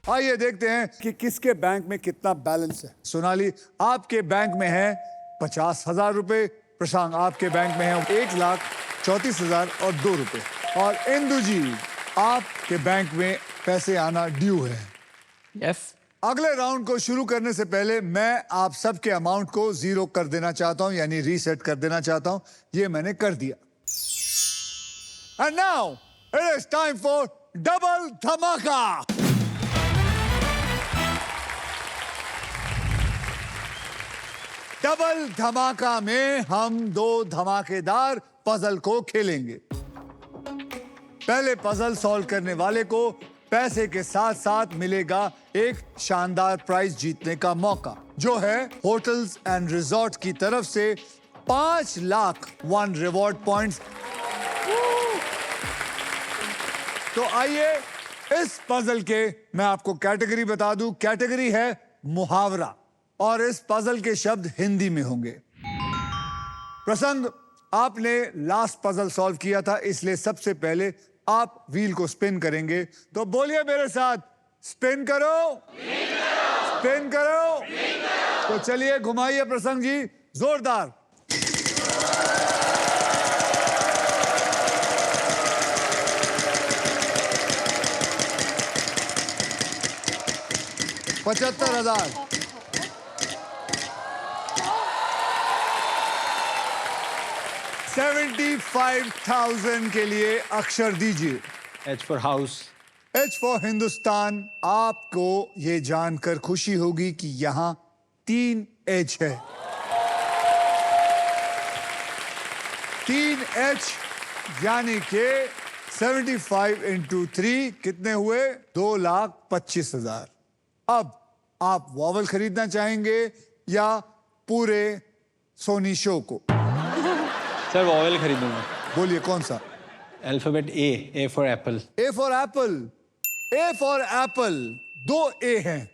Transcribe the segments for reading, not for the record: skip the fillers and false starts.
आइए देखते हैं कि किसके बैंक में कितना बैलेंस है। सोनाली, आपके बैंक में है 50,000 रुपए। प्रशांत, आपके बैंक में है 1,34,002 रुपए। और इंदु जी, आपके बैंक में पैसे आना ड्यू है। यस। अगले राउंड को शुरू करने से पहले मैं आप सबके अमाउंट को जीरो कर देना चाहता हूं, यानी रीसेट कर देना चाहता हूं। ये मैंने कर दिया। And now it is time for double धमाका। डबल धमाका में हम दो धमाकेदार पजल को खेलेंगे। पहले पजल सॉल्व करने वाले को पैसे के साथ साथ मिलेगा एक शानदार प्राइज जीतने का मौका, जो है होटल्स एंड रिजॉर्ट की तरफ से 5 लाख वन रिवॉर्ड पॉइंट्स। तो आइए इस पजल के मैं आपको कैटेगरी बता दूं। कैटेगरी है मुहावरा और इस पजल के शब्द हिंदी में होंगे। प्रसंग, आपने लास्ट पजल सॉल्व किया था, इसलिए सबसे पहले आप व्हील को स्पिन करेंगे। तो बोलिए मेरे साथ, स्पिन करो, स्पिन करो। तो चलिए घुमाइए प्रसंग जी, जोरदार। $75,000। 75,000 के लिए अक्षर दीजिए। H for house। H for Hindustan. आपको ये जानकर खुशी होगी कि यहाँ 3 H है। 3 H यानी कि 75 इंटू 3 कितने हुए? 2,25,000। अब आप वॉवल खरीदना चाहेंगे या पूरे सोनी शो को? सर वॉवेल खरीदूंगा। बोलिए कौन सा? Alphabet A for apple. A for apple. A for apple, 2 A हैं।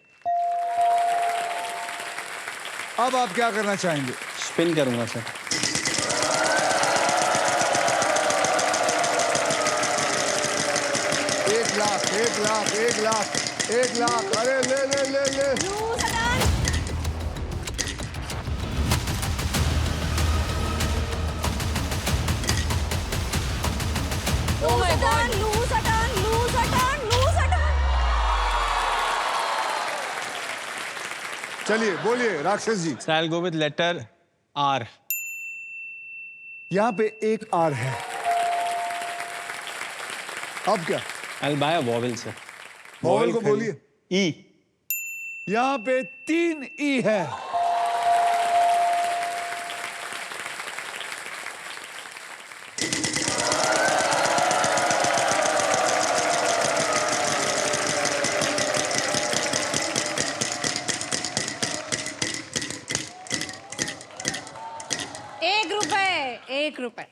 अब आप क्या करना चाहेंगे? स्पिन करूंगा सर। एक लाख, 1 लाख। अरे ले ले ले ले। चलिए बोलिए राक्षस जी। Sir I will go with letter R. यहाँ पे एक आर है। अब क्या? I will buy a vowel sir. Vowel को बोलिए। ई। यहाँ पे 3 ई है। ₹1।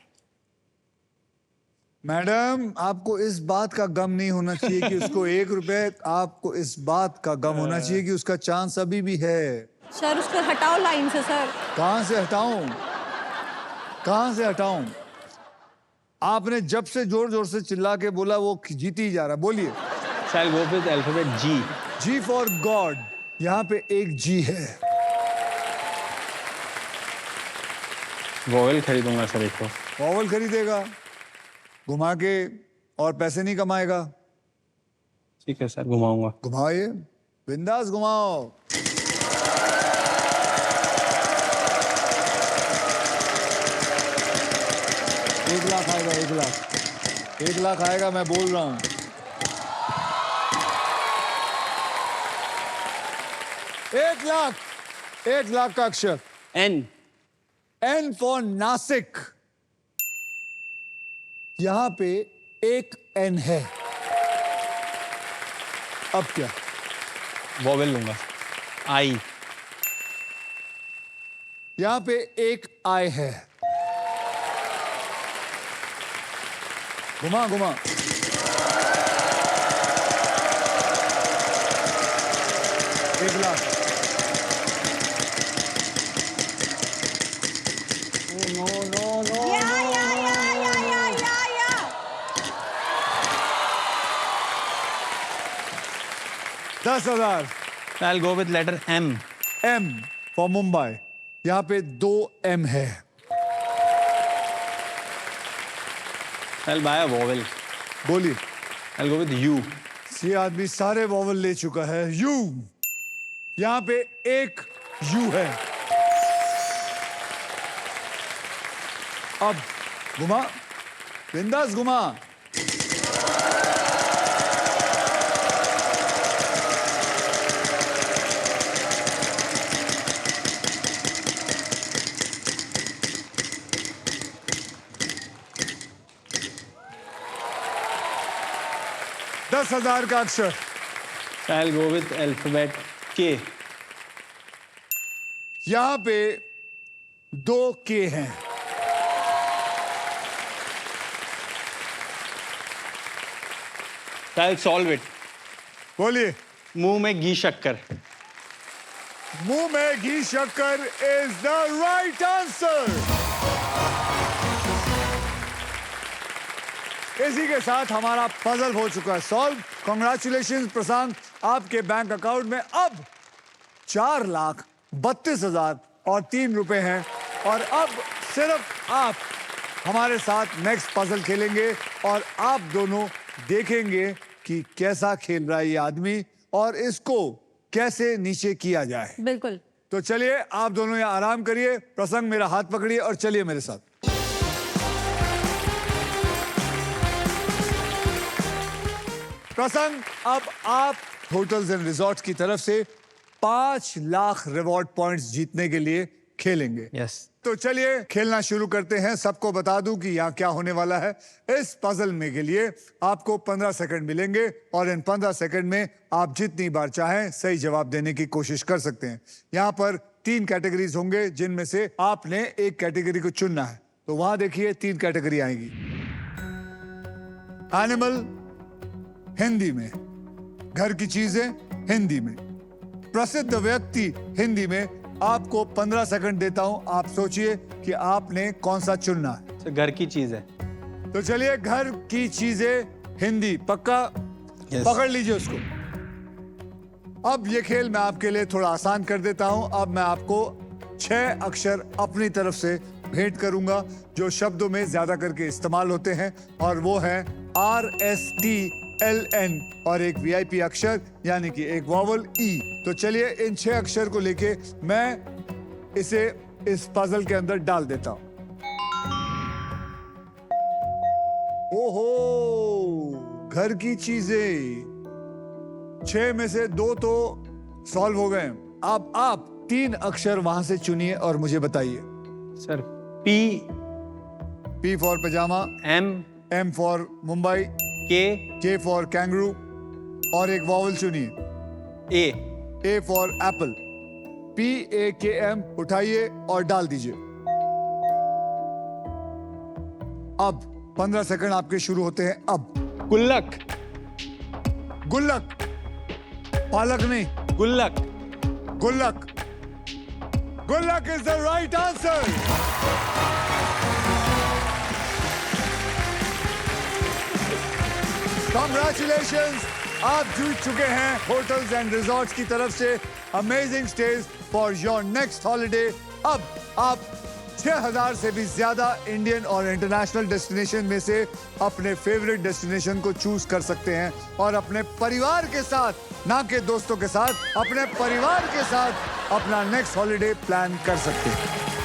मैडम, आपको इस बात का गम नहीं होना चाहिए कि उसको 1 रुपए, आपको इस बात का गम होना चाहिए कि उसका चांस अभी भी है। सर उसको हटाओ लाइन से सर। कहां से हटाऊं? कहां से हटाऊं? आपने जब से जोर जोर से चिल्ला के बोला वो जीती ही जा रहा। बोलिए। Sir I will go with alphabet G. G for God. यहाँ पे एक जी है। वॉवेल खरीदूंगा सर एक को। वॉवल खरीदेगा, घुमा के, और पैसे नहीं कमाएगा। ठीक है सर, घुमाऊंगा। घुमाइए, बिंदास घुमाओ। एक लाख आएगा, 1 लाख। 1 लाख आएगा, मैं बोल रहा हूं। 1 लाख। 1 लाख का अक्षर एन। N for Nashik. यहां पे एक एन है। अब क्या? वॉवेल लूंगा। आई। यहां पे एक आई है। घुमा घुमा। एक lakh. No no no. 10,000। I'll go with letter M. M for Mumbai. यहाँ पे 2 M है। I'll buy a vowel. बोलिए। I'll go with U. ये आदमी सारे वॉवल ले चुका है। यू, यहाँ पे एक यू है। अब घुमा, बिंदास घुमा। $10,000 का अक्षर। I'll go with alphabet K. यहां पे 2 के हैं। I'll solve it. बोलिए। मुंह में घी शक्कर। मुंह में घी शक्कर इज द राइट आंसर। इसी के साथ हमारा पजल हो चुका है सॉल्व। कॉन्ग्रेचुलेशंस प्रशांत, आपके बैंक अकाउंट में अब 4,32,003 रुपए हैं। और अब सिर्फ आप हमारे साथ नेक्स्ट पजल खेलेंगे और आप दोनों देखेंगे कि कैसा खेल रहा है ये आदमी और इसको कैसे नीचे किया जाए। बिल्कुल। तो चलिए आप दोनों यहाँ आराम करिए। प्रसंग मेरा हाथ पकड़िए और चलिए मेरे साथ। प्रसंग, अब आप होटल्स एंड रिजॉर्ट्स की तरफ से 5 लाख रिवॉर्ड पॉइंट्स जीतने के लिए खेलेंगे। Yes. तो चलिए खेलना शुरू करते हैं। सबको बता दूं कि यहाँ क्या होने वाला है। इस पजल में के लिए आपको 15 सेकंड मिलेंगे और इन 15 सेकंड में आप जितनी बार चाहें सही जवाब देने की कोशिश कर सकते हैं। यहाँ पर 3 कैटेगरीज होंगे जिनमें से आपने एक कैटेगरी को चुनना है। तो वहां देखिए 3 कैटेगरी आएगी। एनिमल हिंदी में, घर की चीजें हिंदी में, प्रसिद्ध व्यक्ति हिंदी में। आपको 15 सेकंड देता हूं, आप सोचिए कि आपने कौन सा चुनना है। तो घर की चीज है। तो चलिए, घर की चीजें हिंदी, पक्का? Yes. पकड़ लीजिए उसको। अब ये खेल मैं आपके लिए थोड़ा आसान कर देता हूं। अब मैं आपको 6 अक्षर अपनी तरफ से भेंट करूंगा जो शब्दों में ज्यादा करके इस्तेमाल होते हैं और वो है RSTLN और एक VIP अक्षर यानी कि एक वॉवल E। तो चलिए इन 6 अक्षर को लेके मैं इसे इस पजल के अंदर डाल देता हूं। ओहो, घर की चीजें 6 में से 2 तो सॉल्व हो गए। अब आप 3 अक्षर वहां से चुनिए और मुझे बताइए। Sir P for pyjama, M for Mumbai, K for kangaroo और एक वॉवल चुनिए। A for Apple. PAKM उठाइए और डाल दीजिए। अब 15 सेकंड आपके शुरू होते हैं। अब गुल्लक। गुल्लक, पालक नहीं, गुल्लक। गुल्लक। गुल्लक is the right answer. Congratulations, आप जीत चुके हैं होटल्स एंड रिजॉर्ट्स की तरफ से amazing stage for your next holiday. अब आप 6,000 से भी ज्यादा इंडियन और इंटरनेशनल डेस्टिनेशन में से अपने फेवरेट डेस्टिनेशन को चूज कर सकते हैं और अपने परिवार के साथ, ना कि दोस्तों के साथ, अपने परिवार के साथ अपना नेक्स्ट हॉलिडे प्लान कर सकते हैं।